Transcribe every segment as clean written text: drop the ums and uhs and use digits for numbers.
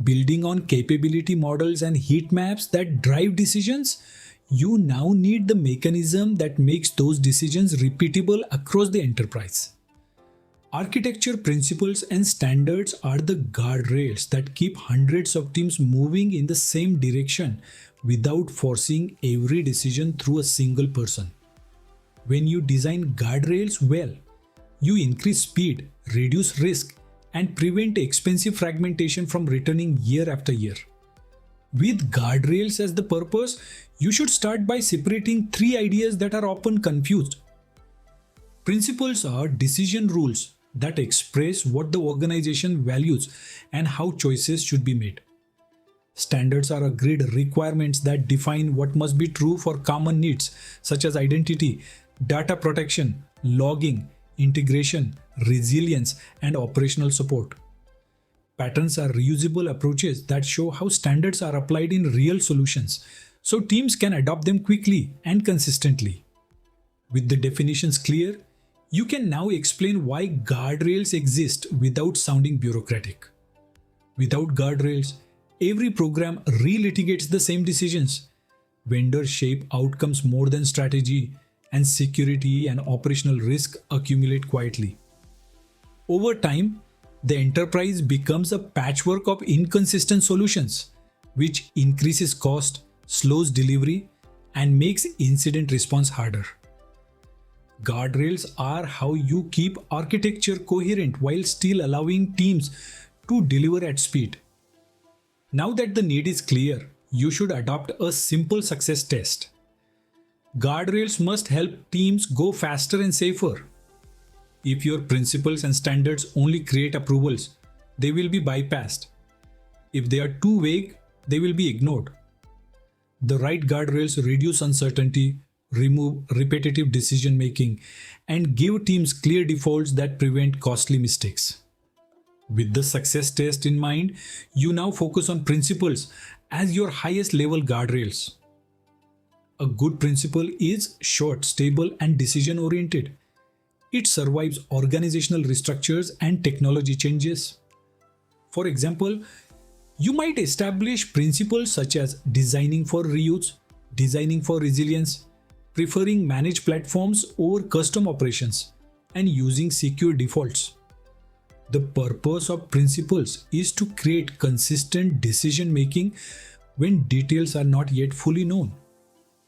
Building on capability models and heat maps that drive decisions, you now need the mechanism that makes those decisions repeatable across the enterprise. Architecture principles and standards are the guardrails that keep hundreds of teams moving in the same direction without forcing every decision through a single person. When you design guardrails well, you increase speed, reduce risk, and prevent expensive fragmentation from returning year after year. With guardrails as the purpose, you should start by separating three ideas that are often confused. Principles are decision rules that express what the organization values and how choices should be made. Standards are agreed requirements that define what must be true for common needs such as identity, data protection, logging, integration, resilience, and operational support. Patterns are reusable approaches that show how standards are applied in real solutions, so teams can adopt them quickly and consistently. With the definitions clear, you can now explain why guardrails exist without sounding bureaucratic. Without guardrails, every program relitigates the same decisions. Vendors shape outcomes more than strategy, and security and operational risk accumulate quietly. Over time, the enterprise becomes a patchwork of inconsistent solutions, which increases cost, slows delivery, and makes incident response harder. Guardrails are how you keep architecture coherent while still allowing teams to deliver at speed. Now that the need is clear, you should adopt a simple success test. Guardrails must help teams go faster and safer. If your principles and standards only create approvals, they will be bypassed. If they are too vague, they will be ignored. The right guardrails reduce uncertainty, remove repetitive decision making, and give teams clear defaults that prevent costly mistakes. With the success test in mind, you now focus on principles as your highest level guardrails. A good principle is short, stable, and decision oriented. It survives organizational restructures and technology changes. For example, you might establish principles such as designing for reuse, designing for resilience, preferring managed platforms over custom operations, and using secure defaults. The purpose of principles is to create consistent decision making when details are not yet fully known.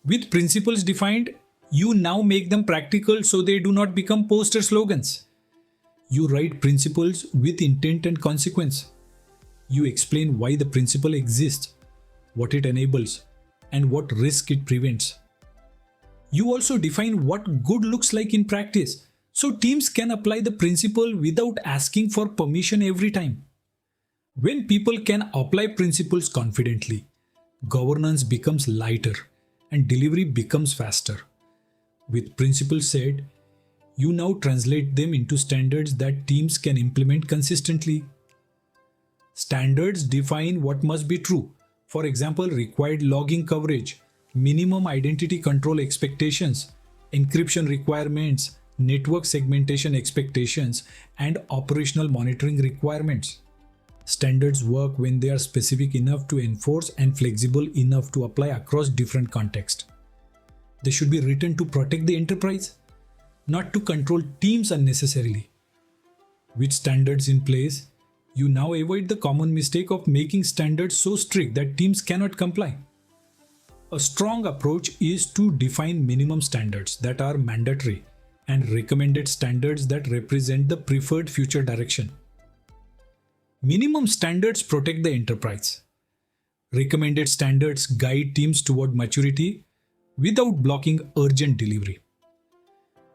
With principles defined, you now make them practical so they do not become poster slogans. You write principles with intent and consequence. You explain why the principle exists, what it enables, and what risk it prevents. You also define what good looks like in practice, so teams can apply the principle without asking for permission every time. When people can apply principles confidently, governance becomes lighter and delivery becomes faster. With principles set, you now translate them into standards that teams can implement consistently. Standards define what must be true. For example, required logging coverage, minimum identity control expectations, encryption requirements, network segmentation expectations, and operational monitoring requirements. Standards work when they are specific enough to enforce and flexible enough to apply across different contexts. They should be written to protect the enterprise, not to control teams unnecessarily. With standards in place, you now avoid the common mistake of making standards so strict that teams cannot comply. A strong approach is to define minimum standards that are mandatory and recommended standards that represent the preferred future direction. Minimum standards protect the enterprise. Recommended standards guide teams toward maturity without blocking urgent delivery.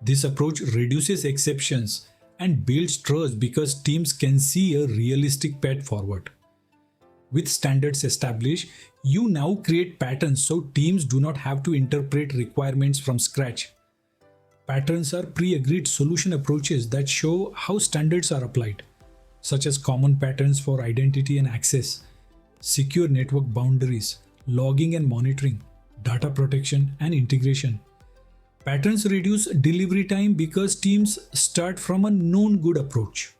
This approach reduces exceptions and builds trust because teams can see a realistic path forward. With standards established, you now create patterns so teams do not have to interpret requirements from scratch. Patterns are pre-agreed solution approaches that show how standards are applied, such as common patterns for identity and access, secure network boundaries, logging and monitoring, data protection, and integration. Patterns reduce delivery time because teams start from a known good approach.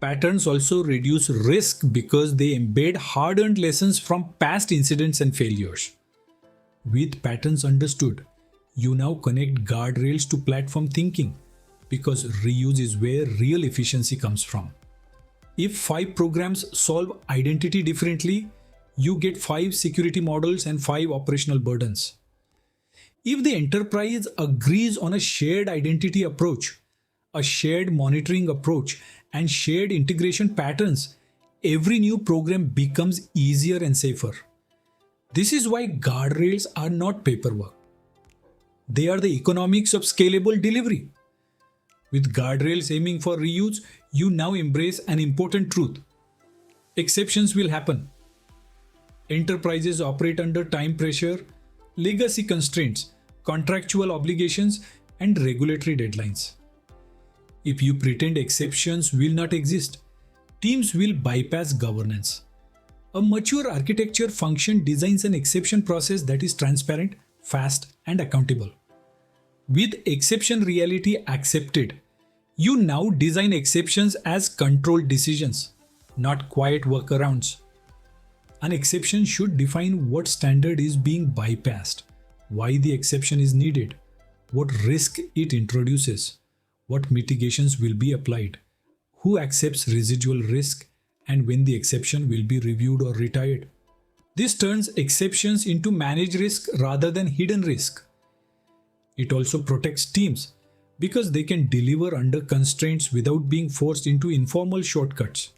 Patterns also reduce risk because they embed hard-earned lessons from past incidents and failures. With patterns understood, you now connect guardrails to platform thinking because reuse is where real efficiency comes from. If 5 programs solve identity differently, you get 5 security models and 5 operational burdens. If the enterprise agrees on a shared identity approach, a shared monitoring approach, and shared integration patterns, every new program becomes easier and safer. This is why guardrails are not paperwork. They are the economics of scalable delivery. With guardrails aiming for reuse, you now embrace an important truth. Exceptions will happen. Enterprises operate under time pressure, legacy constraints, contractual obligations, and regulatory deadlines. If you pretend exceptions will not exist, teams will bypass governance. A mature architecture function designs an exception process that is transparent, fast, and accountable. With exception reality accepted, you now design exceptions as controlled decisions, not quiet workarounds. An exception should define what standard is being bypassed, why the exception is needed, what risk it introduces, what mitigations will be applied, who accepts residual risk, and when the exception will be reviewed or retired. This turns exceptions into managed risk rather than hidden risk. It also protects teams because they can deliver under constraints without being forced into informal shortcuts.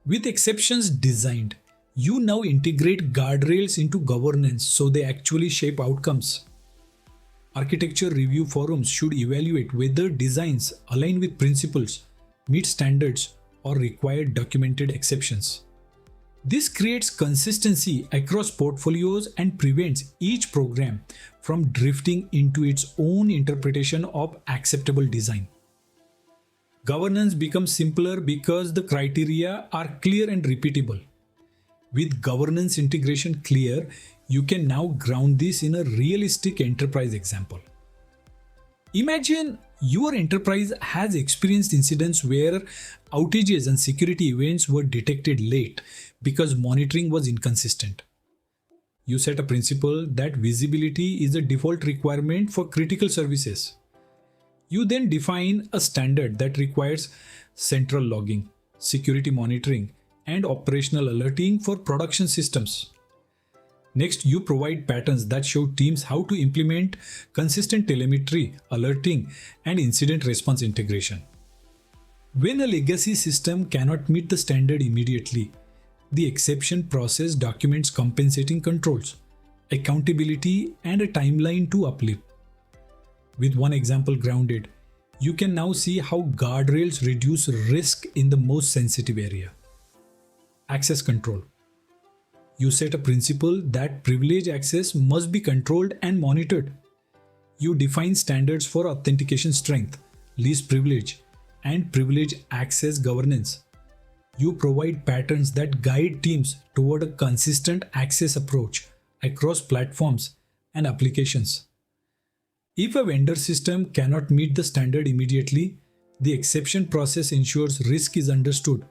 With exceptions designed, you now integrate guardrails into governance so they actually shape outcomes. Architecture review forums should evaluate whether designs align with principles, meet standards, or require documented exceptions. This creates consistency across portfolios and prevents each program from drifting into its own interpretation of acceptable design. Governance becomes simpler because the criteria are clear and repeatable. With governance integration clear, you can now ground this in a realistic enterprise example. Imagine your enterprise has experienced incidents where outages and security events were detected late because monitoring was inconsistent. You set a principle that visibility is a default requirement for critical services. You then define a standard that requires central logging, security monitoring, and operational alerting for production systems. Next, you provide patterns that show teams how to implement consistent telemetry, alerting, and incident response integration. When a legacy system cannot meet the standard immediately, the exception process documents compensating controls, accountability, and a timeline to uplift. With one example grounded, you can now see how guardrails reduce risk in the most sensitive area. Access control. You set a principle that privilege access must be controlled and monitored. You define standards for authentication strength, least privilege, and privilege access governance. You provide patterns that guide teams toward a consistent access approach across platforms and applications. If a vendor system cannot meet the standard immediately, the exception process ensures risk is understood,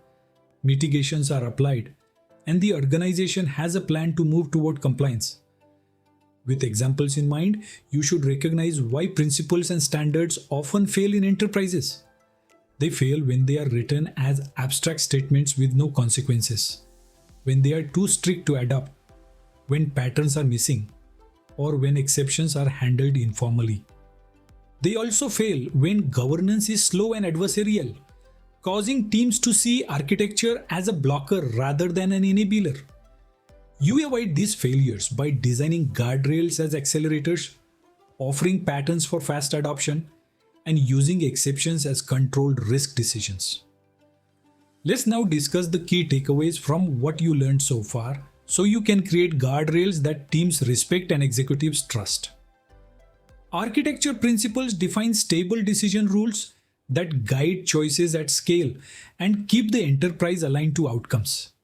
mitigations are applied, and the organization has a plan to move toward compliance. With examples in mind, you should recognize why principles and standards often fail in enterprises. They fail when they are written as abstract statements with no consequences, when they are too strict to adopt, when patterns are missing, or when exceptions are handled informally. They also fail when governance is slow and adversarial, causing teams to see architecture as a blocker rather than an enabler. You avoid these failures by designing guardrails as accelerators, offering patterns for fast adoption, and using exceptions as controlled risk decisions. Let's now discuss the key takeaways from what you learned so far so you can create guardrails that teams respect and executives trust. Architecture principles define stable decision rules that guide choices at scale and keep the enterprise aligned to outcomes.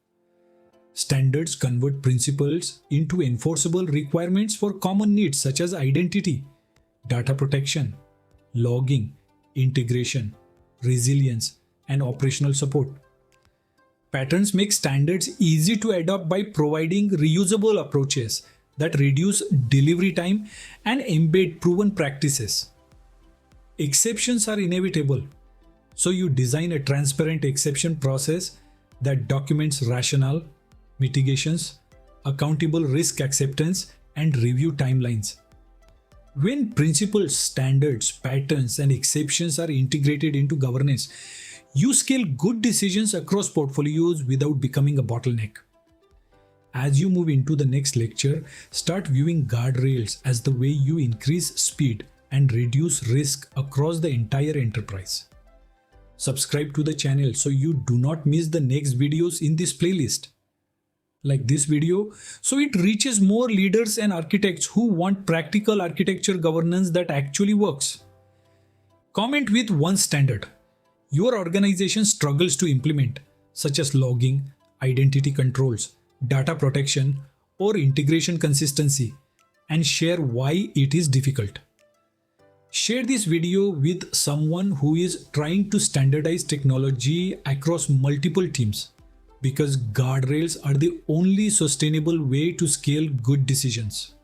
Standards convert principles into enforceable requirements for common needs such as identity, data protection, logging, integration, resilience, and operational support. Patterns make standards easy to adopt by providing reusable approaches that reduce delivery time and embed proven practices. Exceptions are inevitable, so you design a transparent exception process that documents rationale, mitigations, accountable risk acceptance, and review timelines. When principles, standards, patterns, and exceptions are integrated into governance, you scale good decisions across portfolios without becoming a bottleneck. As you move into the next lecture, start viewing guardrails as the way you increase speed and reduce risk across the entire enterprise. Subscribe to the channel so you do not miss the next videos in this playlist. Like this video, so it reaches more leaders and architects who want practical architecture governance that actually works. Comment with one standard your organization struggles to implement, such as logging, identity controls, data protection, or integration consistency, and share why it is difficult. Share this video with someone who is trying to standardize technology across multiple teams, because guardrails are the only sustainable way to scale good decisions.